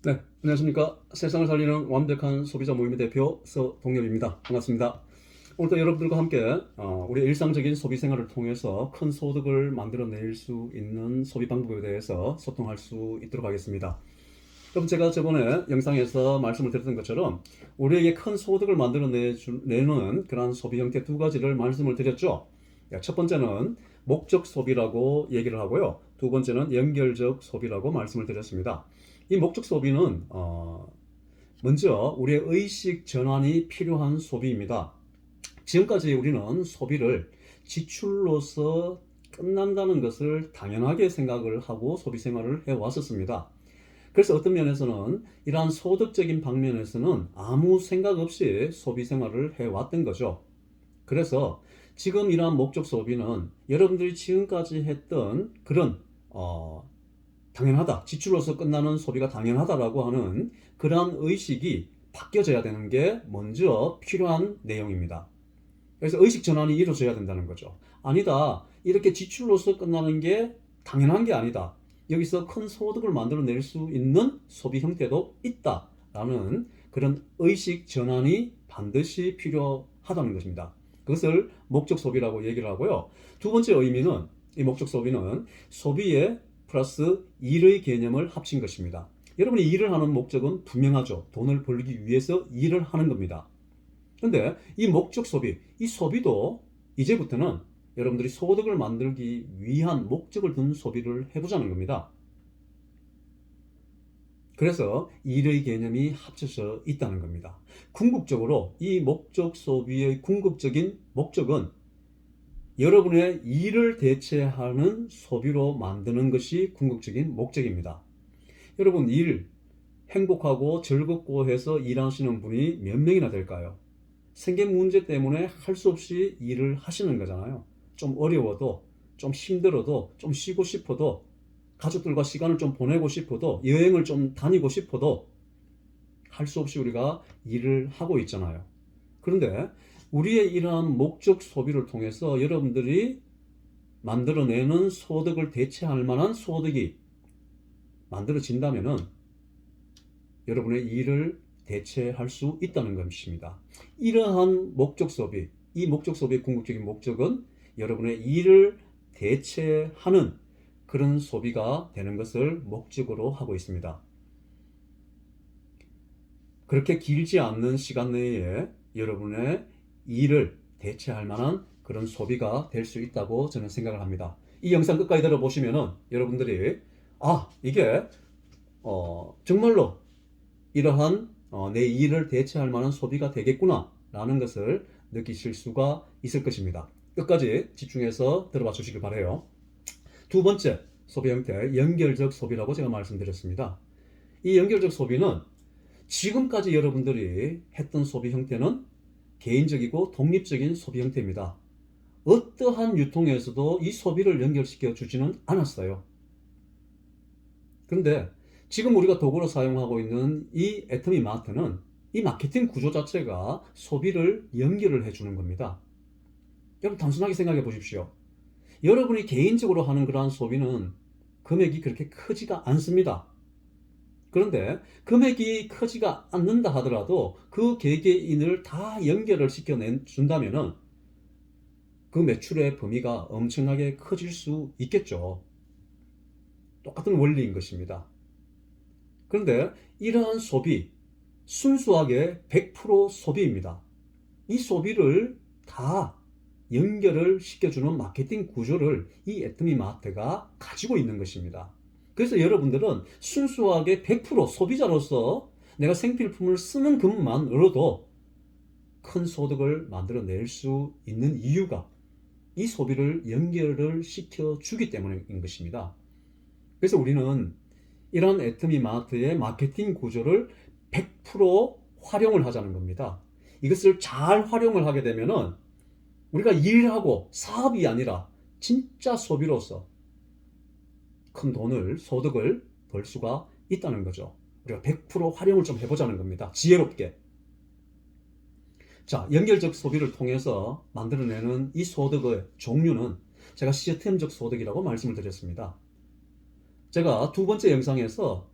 네, 안녕하십니까. 세상을 살리는 완벽한 소비자 모임의 대표 서동엽입니다. 반갑습니다. 오늘도 여러분들과 함께 우리 일상적인 소비 생활을 통해서 큰 소득을 만들어낼 수 있는 소비 방법에 대해서 소통할 수 있도록 하겠습니다. 그럼 제가 저번에 영상에서 말씀을 드렸던 것처럼 우리에게 큰 소득을 만들어내는 그런 소비 형태 두 가지를 말씀을 드렸죠. 첫 번째는 목적 소비라고 얘기를 하고요. 두 번째는 연결적 소비라고 말씀을 드렸습니다. 이 목적 소비는 먼저 우리의 의식 전환이 필요한 소비입니다. 지금까지 우리는 소비를 지출로서 끝난다는 것을 당연하게 생각을 하고 소비 생활을 해왔었습니다. 그래서 어떤 면에서는 이러한 소득적인 방면에서는 아무 생각 없이 소비 생활을 해왔던 거죠. 그래서 지금 이러한 목적 소비는 여러분들이 지금까지 했던 그런 당연하다, 지출로서 끝나는 소비가 당연하다라고 하는 그러한 의식이 바뀌어져야 되는 게 먼저 필요한 내용입니다. 그래서 의식 전환이 이루어져야 된다는 거죠. 아니다, 이렇게 지출로서 끝나는 게 당연한 게 아니다. 여기서 큰 소득을 만들어낼 수 있는 소비 형태도 있다라는 그런 의식 전환이 반드시 필요하다는 것입니다. 그것을 목적 소비라고 얘기를 하고요. 두 번째 의미는, 이 목적 소비는 소비에 플러스 일의 개념을 합친 것입니다. 여러분이 일을 하는 목적은 분명하죠. 돈을 벌기 위해서 일을 하는 겁니다. 그런데 이 목적 소비, 이 소비도 이제부터는 여러분들이 소득을 만들기 위한 목적을 둔 소비를 해보자는 겁니다. 그래서 일의 개념이 합쳐져 있다는 겁니다. 궁극적으로 이 목적 소비의 궁극적인 목적은 여러분의 일을 대체하는 소비로 만드는 것이 궁극적인 목적입니다. 여러분, 행복하고 즐겁고 해서 일하시는 분이 몇 명이나 될까요? 생계 문제 때문에 할 수 없이 일을 하시는 거잖아요. 좀 어려워도, 좀 힘들어도, 좀 쉬고 싶어도, 가족들과 시간을 좀 보내고 싶어도, 여행을 좀 다니고 싶어도 할 수 없이 우리가 일을 하고 있잖아요. 그런데 우리의 이러한 목적 소비를 통해서 여러분들이 만들어내는 소득을 대체할 만한 소득이 만들어진다면은 여러분의 일을 대체할 수 있다는 것입니다. 이러한 목적 소비, 이 목적 소비의 궁극적인 목적은 여러분의 일을 대체하는 그런 소비가 되는 것을 목적으로 하고 있습니다. 그렇게 길지 않는 시간 내에 여러분의 일을 대체할 만한 그런 소비가 될 수 있다고 저는 생각을 합니다. 이 영상 끝까지 들어보시면은 여러분들이 이게 정말로 이러한 내 일을 대체할 만한 소비가 되겠구나 라는 것을 느끼실 수가 있을 것입니다. 끝까지 집중해서 들어봐 주시길 바라요. 두 번째 소비 형태, 연결적 소비라고 제가 말씀드렸습니다. 이 연결적 소비는 지금까지 여러분들이 했던 소비 형태는 개인적이고 독립적인 소비 형태입니다. 어떠한 유통에서도 이 소비를 연결시켜 주지는 않았어요. 그런데 지금 우리가 도구로 사용하고 있는 이 애터미 마트는 이 마케팅 구조 자체가 소비를 연결을 해주는 겁니다. 여러분, 단순하게 생각해 보십시오. 여러분이 개인적으로 하는 그러한 소비는 금액이 그렇게 크지가 않습니다. 그런데 금액이 크지가 않는다 하더라도 그 개개인을 다 연결을 시켜준다면은 그 매출의 범위가 엄청나게 커질 수 있겠죠. 똑같은 원리인 것입니다. 그런데 이러한 소비, 순수하게 100% 소비입니다. 이 소비를 다 연결을 시켜주는 마케팅 구조를 이 애터미 마트가 가지고 있는 것입니다. 그래서 여러분들은 순수하게 100% 소비자로서 내가 생필품을 쓰는 것만으로도 큰 소득을 만들어낼 수 있는 이유가 이 소비를 연결을 시켜주기 때문인 것입니다. 그래서 우리는 이런 애터미 마트의 마케팅 구조를 100% 활용을 하자는 겁니다. 이것을 잘 활용을 하게 되면은 우리가 일하고 사업이 아니라 진짜 소비로서 큰 돈을, 소득을 벌 수가 있다는 거죠. 우리가 100% 활용을 좀 해보자는 겁니다. 지혜롭게. 자, 연결적 소비를 통해서 만들어내는 이 소득의 종류는 제가 시스템적 소득이라고 말씀을 드렸습니다. 제가 두 번째 영상에서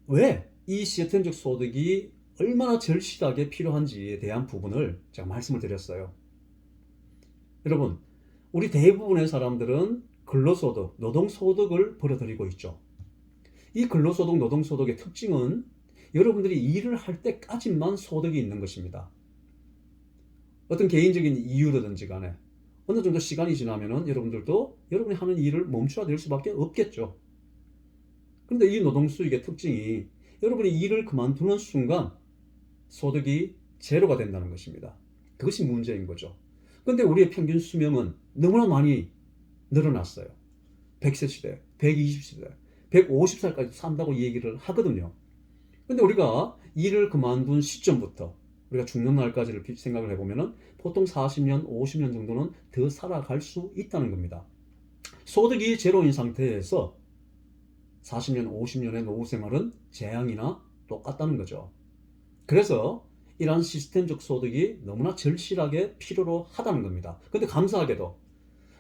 왜 이 시스템적 소득이 얼마나 절실하게 필요한지에 대한 부분을 제가 말씀을 드렸어요. 여러분, 우리 대부분의 사람들은 근로소득, 노동소득을 벌어들이고 있죠. 이 근로소득, 노동소득의 특징은 여러분들이 일을 할 때까지만 소득이 있는 것입니다. 어떤 개인적인 이유라든지 간에 어느 정도 시간이 지나면은 여러분들도 여러분이 하는 일을 멈춰야 될 수밖에 없겠죠. 그런데 이 노동수익의 특징이 여러분이 일을 그만두는 순간 소득이 제로가 된다는 것입니다. 그것이 문제인 거죠. 그런데 우리의 평균 수명은 너무나 많이 늘어났어요. 100세 시대, 120세, 150살까지 산다고 얘기를 하거든요. 근데 우리가 일을 그만둔 시점부터 우리가 죽는 날까지를 생각을 해보면 보통 40년, 50년 정도는 더 살아갈 수 있다는 겁니다. 소득이 제로인 상태에서 40년, 50년의 노후 생활은 재앙이나 똑같다는 거죠. 그래서 이러한 시스템적 소득이 너무나 절실하게 필요로 하다는 겁니다. 근데 감사하게도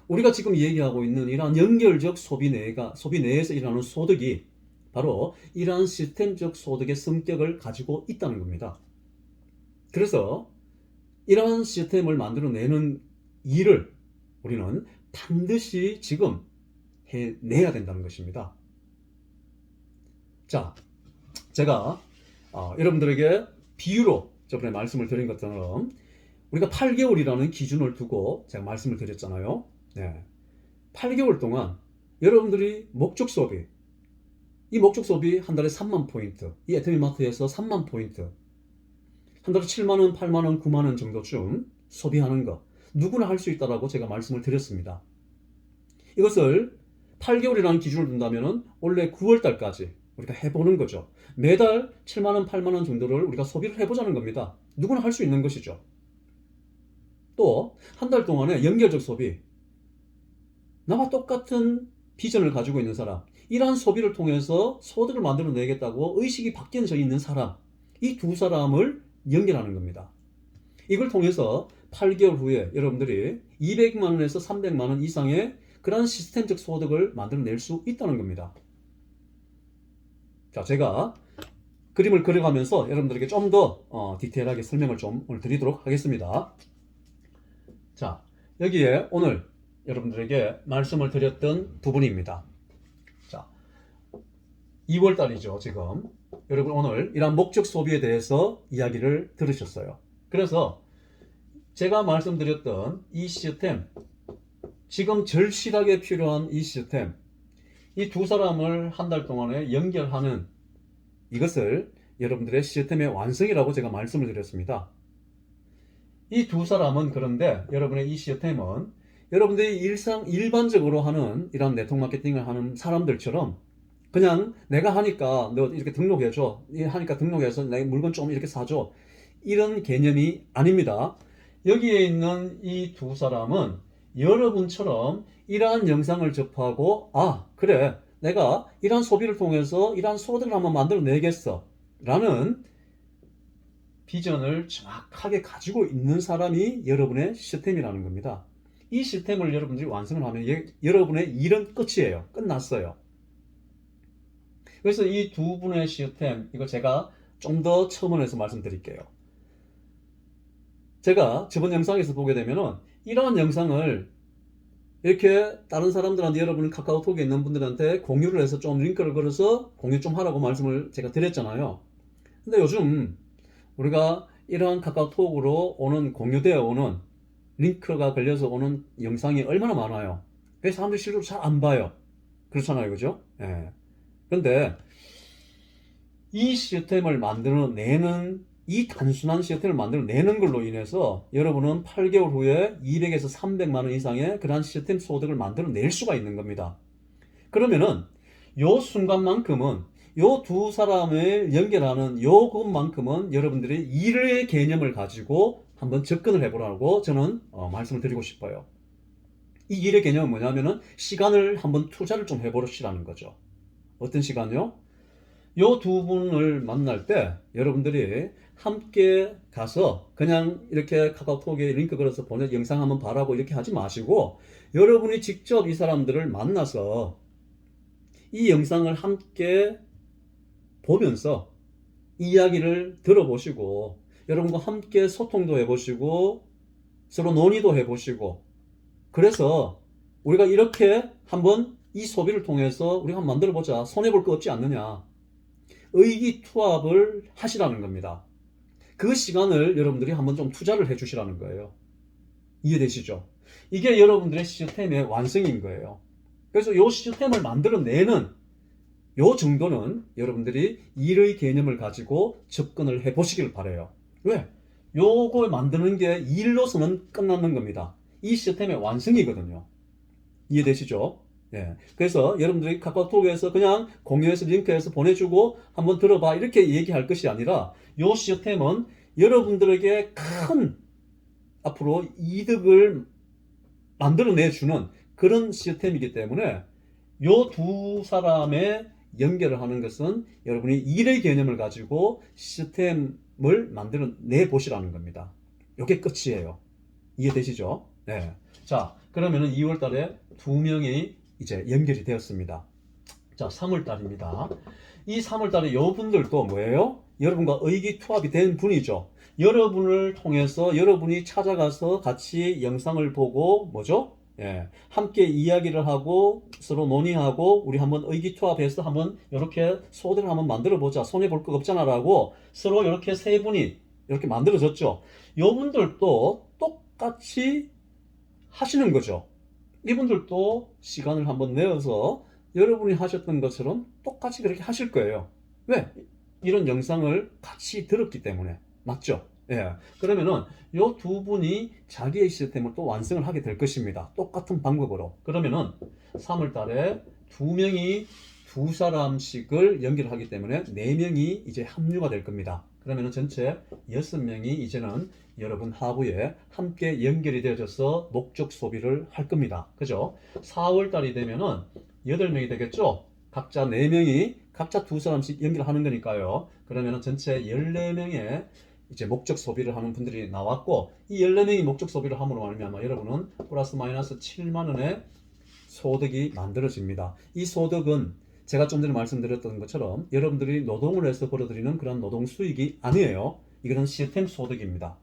우리가 지금 얘기하고 있는 이러한 연결적 소비 내에서 일어나는 소득이 바로 이러한 시스템적 소득의 성격을 가지고 있다는 겁니다. 그래서 이러한 시스템을 만들어내는 일을 우리는 반드시 지금 해내야 된다는 것입니다. 자, 제가 여러분들에게 비유로 저번에 말씀을 드린 것처럼 우리가 8개월이라는 기준을 두고 제가 말씀을 드렸잖아요. 네. 8개월 동안 여러분들이 목적 소비, 이 목적 소비 한 달에 3만 포인트, 이 애터미마트에서 3만 포인트, 한 달에 7만원, 8만원, 9만원 정도쯤 소비하는 거 누구나 할 수 있다라고 제가 말씀을 드렸습니다. 이것을 8개월이라는 기준을 둔다면 올해 9월달까지 우리가 해보는 거죠. 매달 7만원, 8만원 정도를 우리가 소비를 해보자는 겁니다. 누구나 할 수 있는 것이죠. 또 한 달 동안의 연결적 소비, 나와 똑같은 비전을 가지고 있는 사람, 이러한 소비를 통해서 소득을 만들어내겠다고 의식이 바뀌어져 있는 사람, 이 두 사람을 연결하는 겁니다. 이걸 통해서 8개월 후에 여러분들이 200만원에서 300만원 이상의 그런 시스템적 소득을 만들어낼 수 있다는 겁니다. 자, 제가 그림을 그려가면서 여러분들에게 좀 더 디테일하게 설명을 좀 오늘 드리도록 하겠습니다. 자, 여기에 오늘 여러분들에게 말씀을 드렸던 부분입니다. 자, 2월달이죠, 지금. 여러분 오늘 이런 목적 소비에 대해서 이야기를 들으셨어요. 그래서 제가 말씀드렸던 이 시스템, 지금 절실하게 필요한 이 시스템, 이 두 사람을 한 달 동안에 연결하는 이것을 여러분들의 시스템의 완성이라고 제가 말씀을 드렸습니다. 이 두 사람은 그런데 여러분의 이 시스템은 여러분들이 일반적으로 하는 이런 네트워크 마케팅을 하는 사람들처럼 그냥 내가 하니까 너 이렇게 등록해줘, 하니까 등록해서 내 물건 좀 이렇게 사줘, 이런 개념이 아닙니다. 여기에 있는 이 두 사람은 여러분처럼 이러한 영상을 접하고 그래, 내가 이러한 소비를 통해서 이러한 소득을 한번 만들어내겠어 라는 비전을 정확하게 가지고 있는 사람이 여러분의 시스템이라는 겁니다. 이 시스템을 여러분들이 완성을 하면 여러분의 일은 끝이에요. 끝났어요. 그래서 이 두 분의 시스템, 이거 제가 좀 더 첨언해서 말씀드릴게요. 제가 저번 영상에서 보게 되면은 이러한 영상을 이렇게 다른 사람들한테, 여러분 카카오톡에 있는 분들한테 공유를 해서 좀 링크를 걸어서 공유 좀 하라고 말씀을 제가 드렸잖아요. 근데 요즘 우리가 이러한 카카오톡으로 오는, 공유되어 오는 링크가 걸려서 오는 영상이 얼마나 많아요. 그래서 사람들이 실제로 잘 안 봐요. 그렇잖아요, 그죠? 예. 그런데 이 시스템을 만들어내는, 이 단순한 시스템을 만들어내는 걸로 인해서 여러분은 8개월 후에 200에서 300만원 이상의 그러한 시스템 소득을 만들어낼 수가 있는 겁니다. 그러면은 요 순간만큼은, 요 두 사람을 연결하는 요 것만큼은 여러분들이 일의 개념을 가지고 한번 접근을 해보라고 저는 말씀을 드리고 싶어요. 이 일의 개념은 뭐냐면은 시간을 한번 투자를 좀 해보시라는 거죠. 어떤 시간요? 요 두 분을 만날 때 여러분들이 함께 가서 그냥 이렇게 카카오톡에 링크 걸어서 보내, 영상 한번 봐라고 이렇게 하지 마시고 여러분이 직접 이 사람들을 만나서 이 영상을 함께 보면서 이야기를 들어보시고 여러분과 함께 소통도 해보시고 서로 논의도 해보시고 그래서 우리가 이렇게 한번 이 소비를 통해서 우리가 한번 만들어보자. 손해볼 거 없지 않느냐. 의기투합을 하시라는 겁니다. 그 시간을 여러분들이 한번 좀 투자를 해주시라는 거예요. 이해되시죠? 이게 여러분들의 시스템의 완성인 거예요. 그래서 이 시스템을 만들어내는 요 정도는 여러분들이 일의 개념을 가지고 접근을 해보시길 바라요. 왜? 요걸 만드는 게 일로서는 끝나는 겁니다. 이 시스템의 완성이거든요. 이해되시죠? 예. 그래서 여러분들이 카카오톡에서 그냥 공유해서 링크해서 보내주고 한번 들어봐 이렇게 얘기할 것이 아니라 요 시스템은 여러분들에게 큰 앞으로 이득을 만들어내주는 그런 시스템이기 때문에 요 두 사람의 연결을 하는 것은 여러분이 일의 개념을 가지고 시스템을 만들어내 보시라는 겁니다. 요게 끝이에요. 이해되시죠? 네. 자, 그러면은 2월 달에 2명이 이제 연결이 되었습니다. 자, 3월 달입니다. 이 3월 달에 여러분들도 뭐예요? 여러분과 의기투합이 된 분이죠. 여러분을 통해서 여러분이 찾아가서 같이 영상을 보고 뭐죠? 예, 함께 이야기를 하고 서로 논의하고 우리 한번 의기투합해서 한번 이렇게 소들을 한번 만들어 보자. 손해 볼 거 없잖아라고 서로 이렇게 세 분이 이렇게 만들어졌죠. 여러분들도 똑같이 하시는 거죠. 이분들도 시간을 한번 내어서 여러분이 하셨던 것처럼 똑같이 그렇게 하실 거예요. 왜? 이런 영상을 같이 들었기 때문에. 맞죠? 예. 그러면은 요 두 분이 자기의 시스템을 또 완성을 하게 될 것입니다. 똑같은 방법으로. 그러면은 3월 달에 2명이 두 사람씩을 연결하기 때문에 4명이 이제 합류가 될 겁니다. 그러면은 전체 6명이 이제는 여러분 하부에 함께 연결이 되어져서 목적 소비를 할 겁니다. 그죠? 4월 달이 되면은 8명이 되겠죠? 각자 4명이 각자 두 사람씩 연결하는 거니까요. 그러면은 전체 14명의 이제 목적 소비를 하는 분들이 나왔고 이 14명이 목적 소비를 함으로 말미암아 여러분은 플러스 마이너스 7만 원의 소득이 만들어집니다. 이 소득은 제가 좀 전에 말씀드렸던 것처럼 여러분들이 노동을 해서 벌어들이는 그런 노동 수익이 아니에요. 이거는 시스템 소득입니다.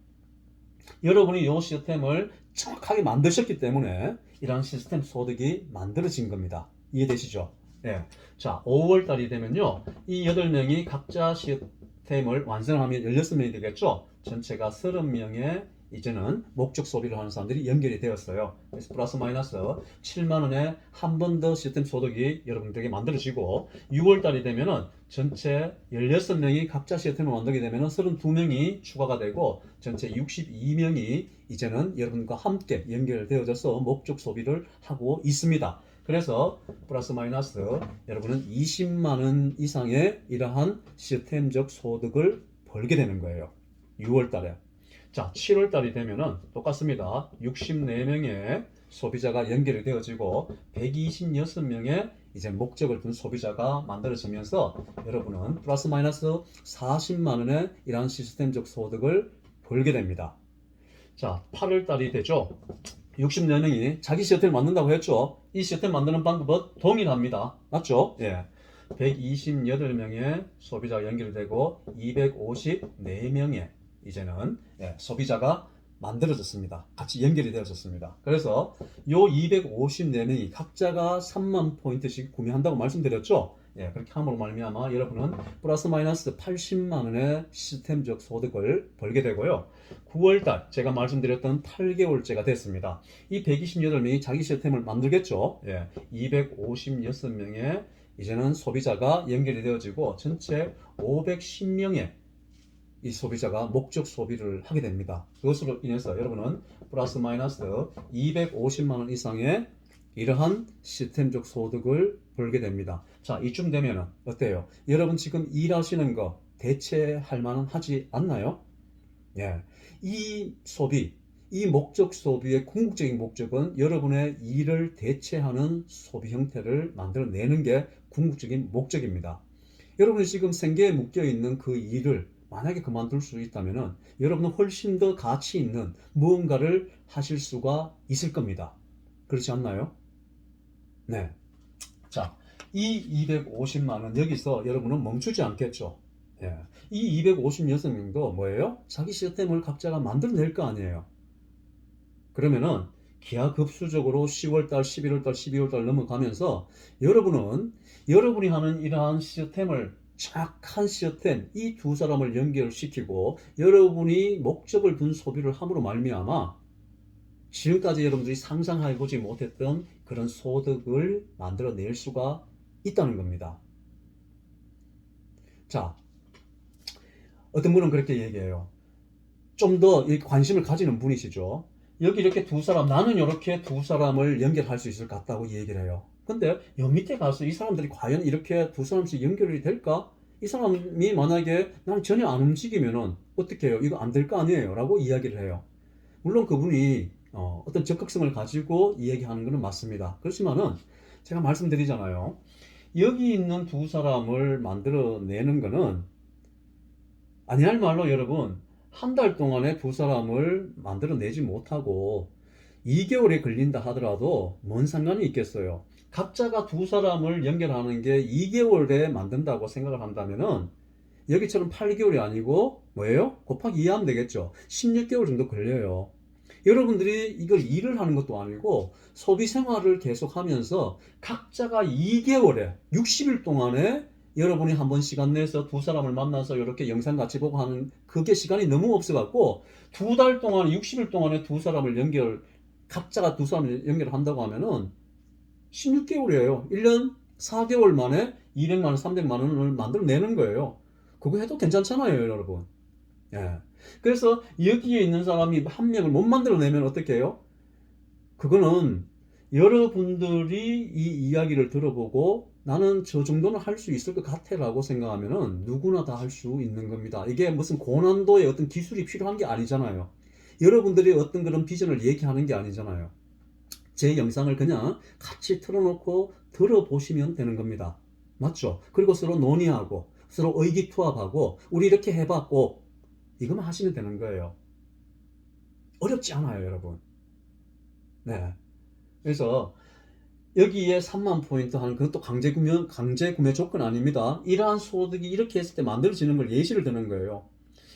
여러분이 이 시스템을 정확하게 만드셨기 때문에 이러한 시스템 소득이 만들어진 겁니다. 이해되시죠? 네. 자, 5월 달이 되면요. 이 8명이 각자 시스템을 완성하면 16명이 되겠죠? 전체가 30명의 이제는 목적 소비를 하는 사람들이 연결이 되었어요. 그래서 플러스 마이너스 7만 원에 한 번 더 시스템 소득이 여러분들에게 만들어지고 6월 달이 되면은 전체 16명이 각자 시스템을 만들게 되면은 32명이 추가가 되고 전체 62명이 이제는 여러분과 함께 연결되어져서 목적 소비를 하고 있습니다. 그래서 플러스 마이너스 여러분은 20만 원 이상의 이러한 시스템적 소득을 벌게 되는 거예요. 6월 달에. 자, 7월 달이 되면은 똑같습니다. 64명의 소비자가 연결이 되어지고 126명의 이제 목적을 둔 소비자가 만들어지면서 여러분은 플러스 마이너스 40만 원의 이러한 시스템적 소득을 벌게 됩니다. 자, 8월 달이 되죠. 64명이 자기 시스템을 만든다고 했죠. 이 시스템 만드는 방법은 동일합니다. 맞죠? 예. 128명의 소비자가 연결되고 254명의 이제는 소비자가 만들어졌습니다. 같이 연결이 되어졌습니다. 그래서 요 254명이 각자가 3만 포인트씩 구매한다고 말씀드렸죠. 예, 그렇게 함으로 말미암아 여러분은 플러스 마이너스 80만 원의 시스템적 소득을 벌게 되고요. 9월달 제가 말씀드렸던 8개월째가 됐습니다. 이 128명이 자기 시스템을 만들겠죠. 예, 256명의 이제는 소비자가 연결이 되어지고 전체 510명의 이 소비자가 목적 소비를 하게 됩니다. 그것으로 인해서 여러분은 플러스 마이너스 250만 원 이상의 이러한 시스템적 소득을 벌게 됩니다. 자, 이쯤 되면 어때요? 여러분 지금 일하시는 거 대체할 만은 하지 않나요? 예. 이 소비, 이 목적 소비의 궁극적인 목적은 여러분의 일을 대체하는 소비 형태를 만들어내는 게 궁극적인 목적입니다. 여러분이 지금 생계에 묶여 있는 그 일을 만약에 그만둘 수 있다면 여러분은 훨씬 더 가치 있는 무언가를 하실 수가 있을 겁니다. 그렇지 않나요? 네. 자, 이 250만 원 여기서 여러분은 멈추지 않겠죠. 예. 이 256명도 뭐예요? 자기 시스템을 각자가 만들어낼 거 아니에요. 그러면은 기하급수적으로 10월달, 11월달, 12월달 넘어가면서 여러분이 하는 이러한 시스템을 착한 시스템, 이 두 사람을 연결시키고 여러분이 목적을 둔 소비를 함으로 말미암아 지금까지 여러분들이 상상해보지 못했던 그런 소득을 만들어낼 수가 있다는 겁니다. 자, 어떤 분은 그렇게 얘기해요. 좀 더 관심을 가지는 분이시죠. 여기 이렇게 두 사람, 나는 이렇게 두 사람을 연결할 수 있을 것 같다고 얘기를 해요. 근데 여 밑에 가서 이 사람들이 과연 이렇게 두 사람씩 연결이 될까? 이 사람이 만약에 나는 전혀 안 움직이면은 어떻게 해요? 이거 안 될 거 아니에요? 라고 이야기를 해요. 물론 그분이 어떤 적극성을 가지고 이야기하는 것은 맞습니다. 그렇지만은 제가 말씀드리잖아요. 여기 있는 두 사람을 만들어내는 거는 아니할 말로 여러분 한 달 동안에 두 사람을 만들어내지 못하고 2개월이 걸린다 하더라도 뭔 상관이 있겠어요. 각자가 두 사람을 연결하는 게 2개월에 만든다고 생각을 한다면은 여기처럼 8개월이 아니고 뭐예요? 곱하기 2 하면 되겠죠. 16개월 정도 걸려요. 여러분들이 이걸 일을 하는 것도 아니고 소비 생활을 계속 하면서 각자가 2개월에 60일 동안에 여러분이 한번 시간 내서 두 사람을 만나서 이렇게 영상 같이 보고 하는 그게 시간이 너무 없어갖고 2달 동안 60일 동안에 두 사람을 각자가 두 사람을 연결한다고 하면은 16개월이에요. 1년 4개월 만에 200만 원, 300만 원을 만들어내는 거예요. 그거 해도 괜찮잖아요, 여러분. 예. 그래서 여기에 있는 사람이 한 명을 못 만들어내면 어떻게 해요? 그거는 여러분들이 이 이야기를 들어보고 나는 저 정도는 할 수 있을 것 같아 라고 생각하면은 누구나 다 할 수 있는 겁니다. 이게 무슨 고난도의 어떤 기술이 필요한 게 아니잖아요. 여러분들이 어떤 그런 비전을 얘기하는 게 아니잖아요. 제 영상을 그냥 같이 틀어놓고 들어보시면 되는 겁니다. 맞죠? 그리고 서로 논의하고 서로 의기투합하고 우리 이렇게 해봤고 이것만 하시면 되는 거예요. 어렵지 않아요, 여러분. 네. 그래서 여기에 3만 포인트 하는 그것도 강제 구매 조건 아닙니다. 이러한 소득이 이렇게 했을 때 만들어지는 걸 예시를 드는 거예요.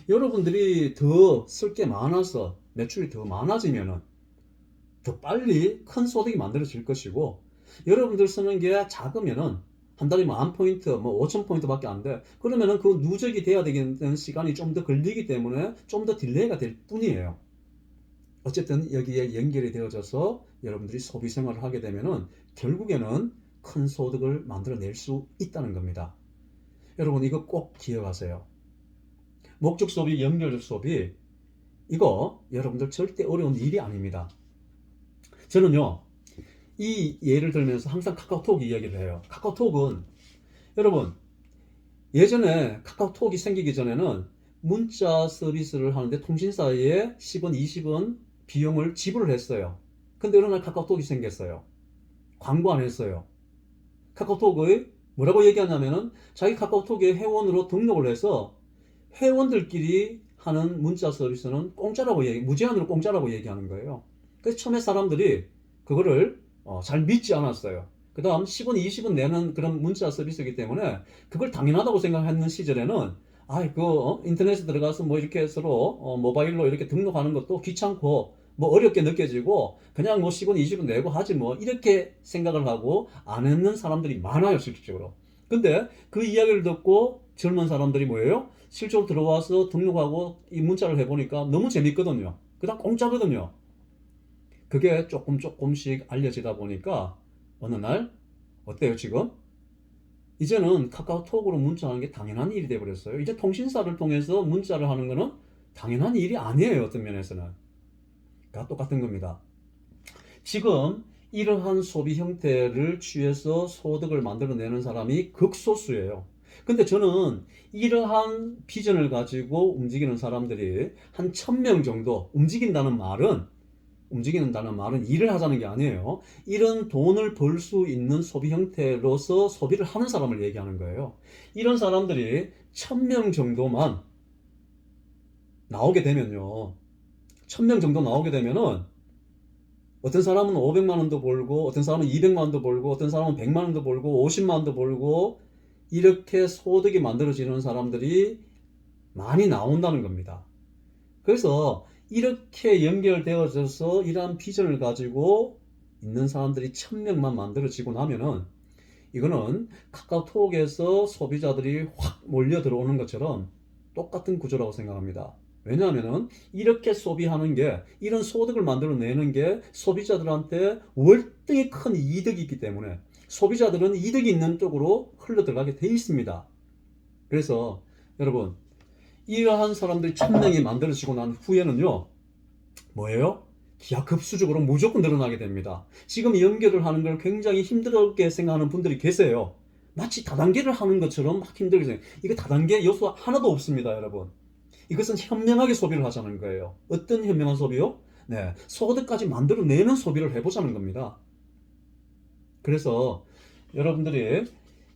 여러분들이 더 쓸 게 많아서 매출이 더 많아지면은 더 빨리 큰 소득이 만들어질 것이고 여러분들 쓰는 게 작으면은 한 달에 10,000포인트, 5,000포인트밖에 안 돼. 그러면은 그 누적이 돼야 되는 시간이 좀 더 걸리기 때문에 좀 더 딜레이가 될 뿐이에요. 어쨌든 여기에 연결이 되어져서 여러분들이 소비 생활을 하게 되면은 결국에는 큰 소득을 만들어낼 수 있다는 겁니다. 여러분 이거 꼭 기억하세요. 목적 소비, 연결적 소비 이거 여러분들 절대 어려운 일이 아닙니다. 저는요 이 예를 들면서 항상 카카오톡 이야기를 해요. 카카오톡은 여러분 예전에 카카오톡이 생기기 전에는 문자 서비스를 하는데 통신사에 10원, 20원 비용을 지불을 했어요. 근데 어느 날 카카오톡이 생겼어요. 광고 안 했어요. 카카오톡의 뭐라고 얘기하냐면은 자기 카카오톡에 회원으로 등록을 해서 회원들끼리 하는 문자 서비스는 무제한으로 공짜라고 얘기하는 거예요. 그래서 처음에 사람들이 그거를 잘 믿지 않았어요. 그 다음 10원, 20원 내는 그런 문자 서비스이기 때문에 그걸 당연하다고 생각하는 시절에는 인터넷에 들어가서 뭐 이렇게 서로 모바일로 이렇게 등록하는 것도 귀찮고 뭐 어렵게 느껴지고 그냥 뭐 10원, 20원 내고 하지 뭐 이렇게 생각을 하고 안 했는 사람들이 많아요, 실질적으로. 근데 그 이야기를 듣고 젊은 사람들이 뭐예요? 실제로 들어와서 등록하고 이 문자를 해보니까 너무 재밌거든요. 그다음 공짜거든요. 그게 조금씩 알려지다 보니까 어느 날 어때요 지금? 이제는 카카오톡으로 문자하는 게 당연한 일이 돼버렸어요. 이제 통신사를 통해서 문자를 하는 거는 당연한 일이 아니에요. 어떤 면에서는. 그러니까 똑같은 겁니다. 지금 이러한 소비 형태를 취해서 소득을 만들어내는 사람이 극소수예요. 근데 저는 이러한 비전을 가지고 움직이는 사람들이 한 1000명 정도 움직인다는 말은 일을 하자는 게 아니에요. 이런 돈을 벌 수 있는 소비 형태로서 소비를 하는 사람을 얘기하는 거예요. 이런 사람들이 1000명 정도만 나오게 되면요. 1000명 정도 나오게 되면은 어떤 사람은 500만 원도 벌고 어떤 사람은 200만 원도 벌고 어떤 사람은 100만 원도 벌고 50만 원도 벌고 이렇게 소득이 만들어지는 사람들이 많이 나온다는 겁니다. 그래서 이렇게 연결되어져서 이러한 비전을 가지고 있는 사람들이 1000명만 만들어지고 나면은 이거는 카카오톡에서 소비자들이 확 몰려 들어오는 것처럼 똑같은 구조라고 생각합니다. 왜냐하면은 이렇게 소비하는 게, 이런 소득을 만들어내는 게 소비자들한테 월등히 큰 이득이 있기 때문에 소비자들은 이득이 있는 쪽으로 흘러 들어가게 돼 있습니다. 그래서 여러분, 이러한 사람들이 1000명이 만들어지고 난 후에는요, 뭐예요? 기하급수적으로 무조건 늘어나게 됩니다. 지금 연결을 하는 걸 굉장히 힘들게 생각하는 분들이 계세요. 마치 다단계를 하는 것처럼 막 힘들게 생각해요. 이거 다단계 요소 하나도 없습니다, 여러분. 이것은 현명하게 소비를 하자는 거예요. 어떤 현명한 소비요? 네, 소득까지 만들어내는 소비를 해보자는 겁니다. 그래서 여러분들이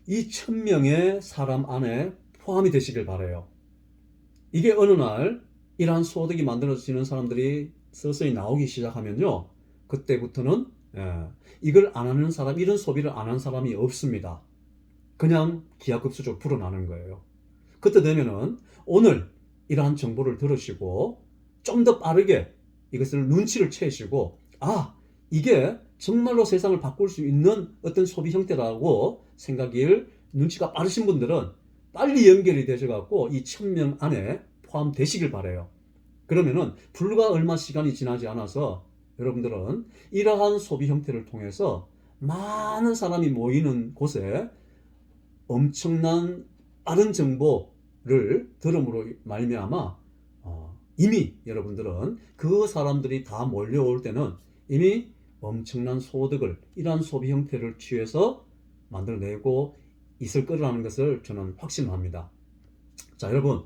이 1000명의 사람 안에 포함이 되시길 바라요. 이게 어느 날 이러한 소득이 만들어지는 사람들이 서서히 나오기 시작하면요, 그때부터는 이걸 안 하는 사람, 이런 소비를 안 하는 사람이 없습니다. 그냥 기하급수적으로 불어나는 거예요. 그때 되면은 오늘 이러한 정보를 들으시고 좀 더 빠르게 이것을 눈치를 채시고, 아, 이게 정말로 세상을 바꿀 수 있는 어떤 소비 형태라고 생각일 눈치가 빠르신 분들은 빨리 연결이 되셔갖고 이 1000명 안에 포함되시길 바라요. 그러면은 불과 얼마 시간이 지나지 않아서 여러분들은 이러한 소비 형태를 통해서 많은 사람이 모이는 곳에 엄청난 빠른 정보를 들음으로 말미암아 이미 여러분들은 그 사람들이 다 몰려올 때는 이미 엄청난 소득을 이러한 소비 형태를 취해서 만들어내고 있을 거라는 것을 저는 확신합니다. 자, 여러분,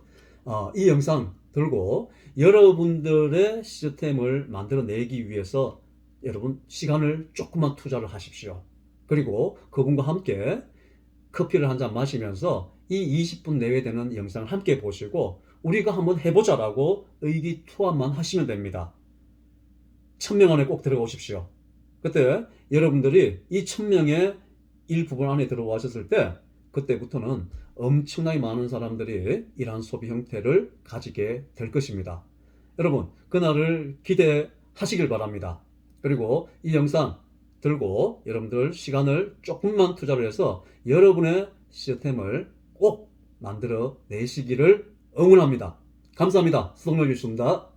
이 영상 들고 여러분들의 시스템을 만들어내기 위해서 여러분 시간을 조금만 투자를 하십시오. 그리고 그분과 함께 커피를 한 잔 마시면서 이 20분 내외 되는 영상을 함께 보시고 우리가 한번 해보자라고 의기투합만 하시면 됩니다. 1000명 안에 꼭 들어오십시오. 그때 여러분들이 이 1000명의 일부분 안에 들어와셨을 때 그때부터는 엄청나게 많은 사람들이 이러한 소비 형태를 가지게 될 것입니다. 여러분, 그날을 기대하시길 바랍니다. 그리고 이 영상 들고 여러분들 시간을 조금만 투자를 해서 여러분의 시스템을 꼭 만들어 내시기를 응원합니다. 감사합니다. 수동력이었습니다.